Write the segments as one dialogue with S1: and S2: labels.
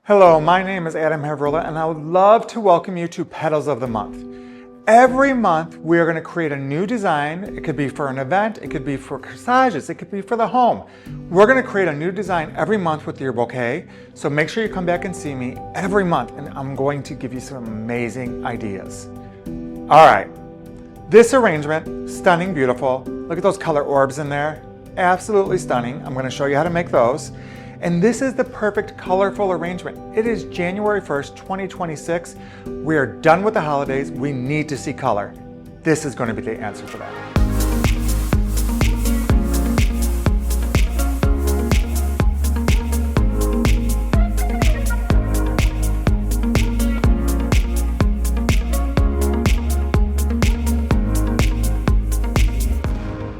S1: Hello, my name is Adam Heverla, and I would love to welcome you to Petals of the Month. Every month, we are going to create a new design. It could be for an event, it could be for corsages, it could be for the home. We're going to create a new design every month with your bouquet, so make sure you come back and see me every month, and I'm going to give you some amazing ideas. All right, this arrangement, stunning, beautiful. Look at those color orbs in there. Absolutely stunning. I'm going to show you how to make those. And this is the perfect colorful arrangement. It is January 1st, 2026. We are done with the holidays. We need to see color. This is going to be the answer for that.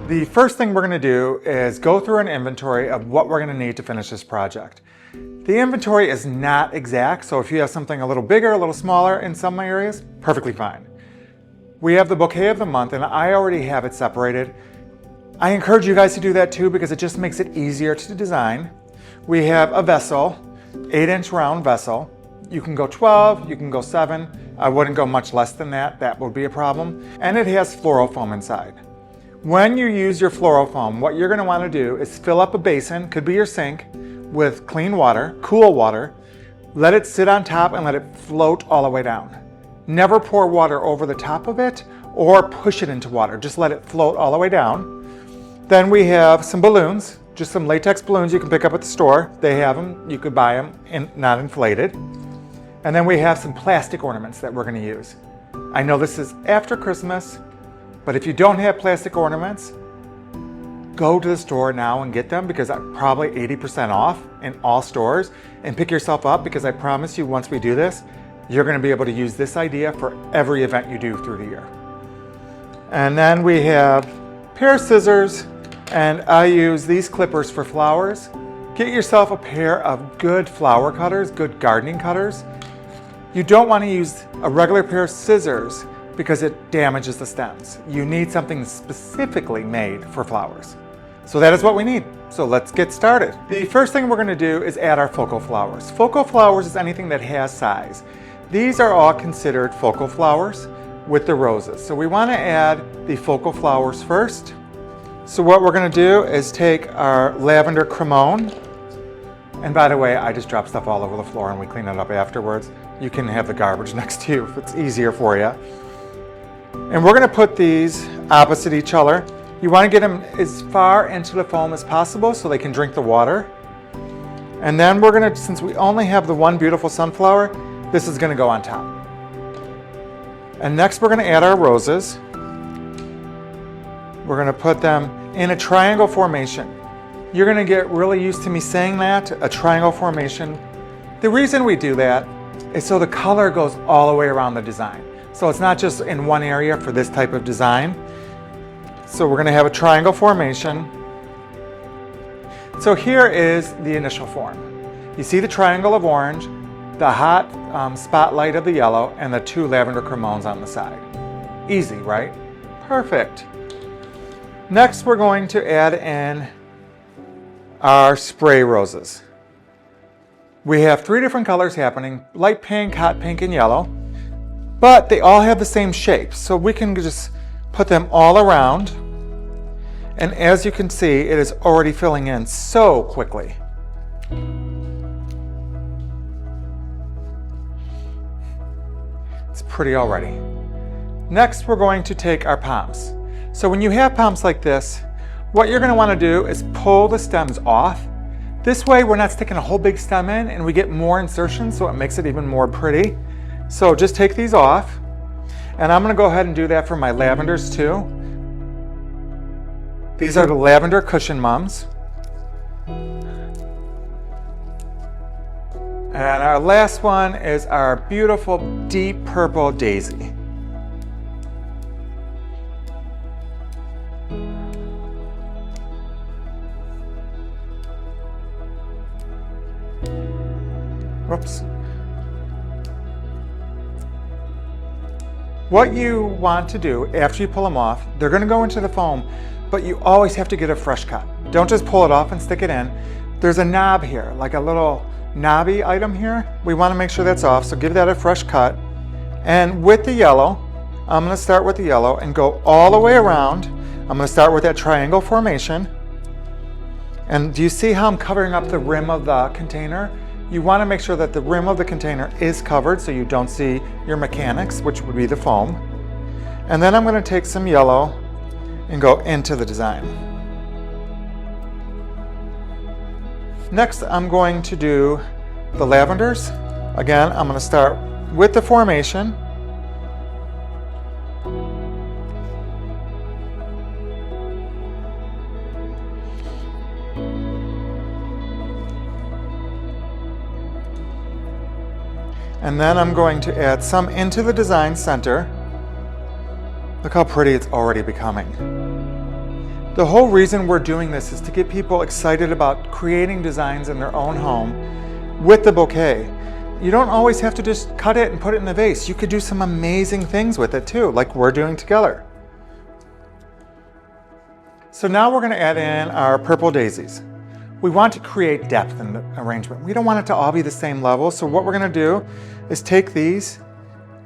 S1: The first thing we're going to do is go through an inventory of what we're going to need to finish this project. The inventory is not exact, so if you have something a little bigger, a little smaller in some areas, perfectly fine. We have the bouquet of the month, and I already have it separated. I encourage you guys to do that too because it just makes it easier to design. We have a vessel, 8-inch round vessel. You can go 12, you can go 7. I wouldn't go much less than that. That would be a problem. And it has floral foam inside. When you use your floral foam, what you're going to want to do is fill up a basin, could be your sink, with clean water, cool water. Let it sit on top and let it float all the way down. Never pour water over the top of it or push it into water. Just let it float all the way down. Then we have some balloons, just some latex balloons you can pick up at the store. They have them. You could buy them not inflated. And then we have some plastic ornaments that we're going to use. I know this is after Christmas, but if you don't have plastic ornaments, go to the store now and get them because I'm probably 80% off in all stores, and pick yourself up because I promise you once we do this, you're going to be able to use this idea for every event you do through the year. And then we have a pair of scissors, and I use these clippers for flowers. Get yourself a pair of good flower cutters, good gardening cutters. You don't want to use a regular pair of scissors because it damages the stems. You need something specifically made for flowers. So that is what we need. So let's get started. The first thing we're going to do is add our focal flowers. Focal flowers is anything that has size. These are all considered focal flowers with the roses. So we want to add the focal flowers first. So what we're going to do is take our lavender cremone. And by the way, I just drop stuff all over the floor and we clean it up afterwards. You can have the garbage next to you if it's easier for you. And we're going to put these opposite each other. You want to get them as far into the foam as possible so they can drink the water. And then we're going to, since we only have the one beautiful sunflower, this is going to go on top. And next we're going to add our roses. We're going to put them in a triangle formation. You're going to get really used to me saying that, a triangle formation. The reason we do that is so the color goes all the way around the design. So it's not just in one area for this type of design. So we're going to have a triangle formation. So here is the initial form. You see the triangle of orange, the hot spotlight of the yellow, and the two lavender cremones on the side. Easy, right? Perfect. Next we're going to add in our spray roses. We have 3 different colors happening: light pink, hot pink, and yellow. But they all have the same shape, so we can just put them all around. And as you can see, it is already filling in so quickly. It's pretty already. Next, we're going to take our palms. So when you have palms like this, what you're going to want to do is pull the stems off. This way, we're not sticking a whole big stem in, and we get more insertion, so it makes it even more pretty. So just take these off, and I'm going to go ahead and do that for my lavenders too. These are the lavender cushion mums. And our last one is our beautiful deep purple daisy. Whoops. What you want to do after you pull them off, they're going to go into the foam, but you always have to get a fresh cut. Don't just pull it off and stick it in. There's a knob here, like a little knobby item here, we want to make sure that's off, so give that a fresh cut. And with the yellow, I'm going to start with the yellow and go all the way around. I'm going to start with that triangle formation. And do you see how I'm covering up the rim of the container? You want to make sure that the rim of the container is covered so you don't see your mechanics, which would be the foam. And then I'm going to take some yellow and go into the design. Next, I'm going to do the lavenders. Again, I'm going to start with the formation. And then I'm going to add some into the design center. Look how pretty it's already becoming. The whole reason we're doing this is to get people excited about creating designs in their own home with the bouquet. You don't always have to just cut it and put it in the vase. You could do some amazing things with it too, like we're doing together. So now we're going to add in our purple daisies. We want to create depth in the arrangement. We don't want it to all be the same level, so what we're going to do is take these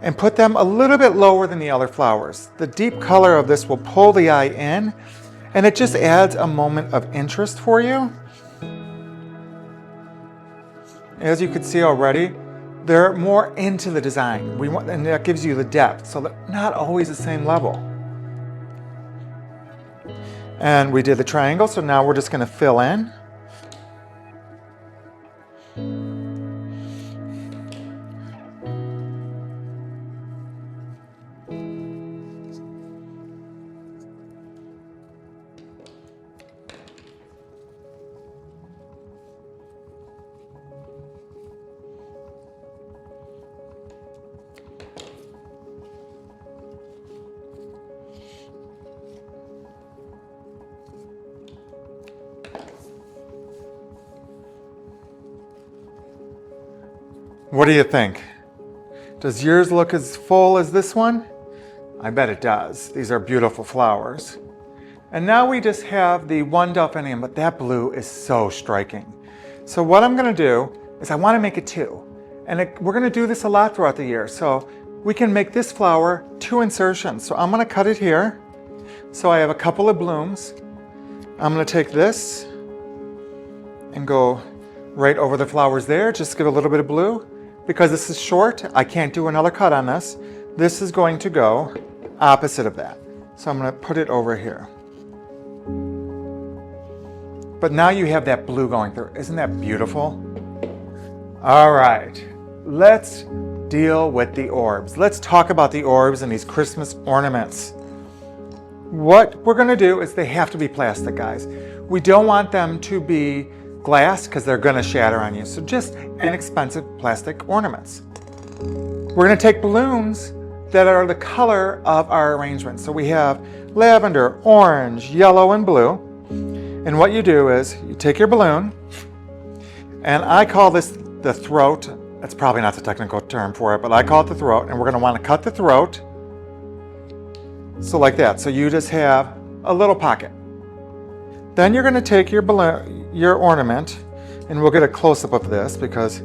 S1: and put them a little bit lower than the other flowers. The deep color of this will pull the eye in, and it just adds a moment of interest for you. As you can see already, they're more into the design. And that gives you the depth, so they're not always the same level. And we did the triangle, so now we're just going to fill in. What do you think? Does yours look as full as this one? I bet it does. These are beautiful flowers. And now we just have the one delphinium, but that blue is so striking. So what I'm going to do is I want to make it two. And we're going to do this a lot throughout the year. So we can make this flower 2 insertions. So I'm going to cut it here. So I have a couple of blooms. I'm going to take this and go right over the flowers there. Just give a little bit of blue. Because this is short, I can't do another cut on this. This is going to go opposite of that. So I'm going to put it over here. But now you have that blue going through. Isn't that beautiful? All right, let's deal with the orbs. Let's talk about the orbs and these Christmas ornaments. What we're going to do is they have to be plastic, guys. We don't want them to be glass because they're going to shatter on you. So just inexpensive plastic ornaments. We're going to take balloons that are the color of our arrangement. So we have lavender, orange, yellow, and blue. And what you do is you take your balloon, and I call this the throat. That's probably not the technical term for it, but I call it the throat. And we're going to want to cut the throat. So like that. So you just have a little pocket. Then you're going to take your balloon, your ornament, and we'll get a close-up of this because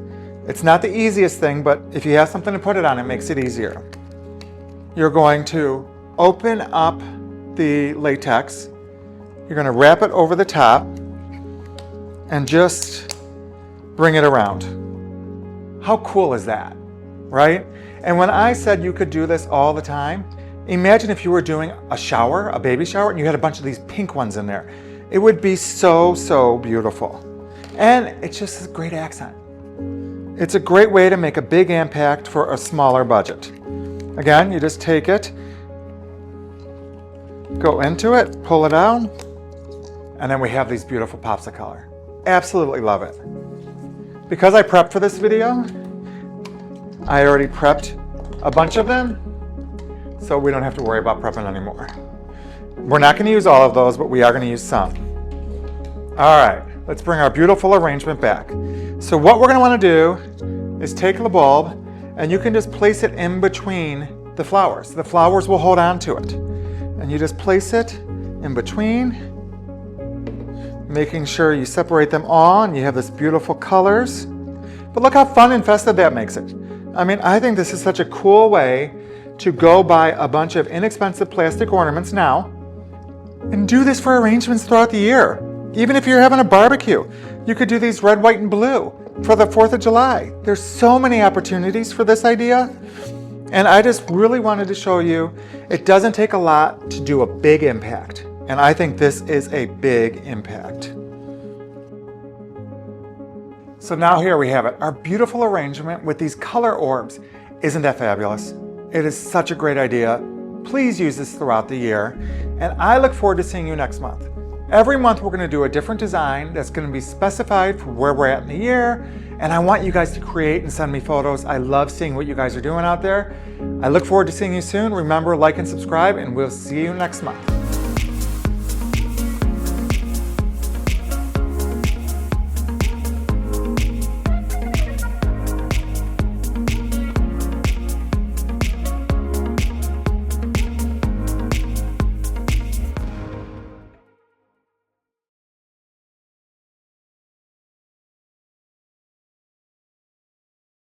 S1: it's not the easiest thing, but if you have something to put it on, it makes it easier. You're going to open up the latex. You're going to wrap it over the top and just bring it around. How cool is that, right? And when I said you could do this all the time, imagine if you were doing a shower, a baby shower, and you had a bunch of these pink ones in there. It would be so, so beautiful. And it's just a great accent. It's a great way to make a big impact for a smaller budget. Again, you just take it, go into it, pull it out, and then we have these beautiful pops of color. Absolutely love it. Because I prepped for this video, I already prepped a bunch of them, so we don't have to worry about prepping anymore. We're not going to use all of those, but we are going to use some. All right, let's bring our beautiful arrangement back. So what we're going to want to do is take the bulb, and you can just place it in between the flowers. The flowers will hold on to it. And you just place it in between, making sure you separate them all, and you have this beautiful colors. But look how fun and festive that makes it. I mean, I think this is such a cool way to go buy a bunch of inexpensive plastic ornaments now and do this for arrangements throughout the year. Even if you're having a barbecue, you could do these red, white, and blue for the 4th of July. There's so many opportunities for this idea. And I just really wanted to show you, it doesn't take a lot to do a big impact. And I think this is a big impact. So now here we have it, our beautiful arrangement with these color orbs. Isn't that fabulous? It is such a great idea. Please use this throughout the year. And I look forward to seeing you next month. Every month we're going to do a different design that's going to be specified for where we're at in the year. And I want you guys to create and send me photos. I love seeing what you guys are doing out there. I look forward to seeing you soon. Remember, like and subscribe, and we'll see you next month.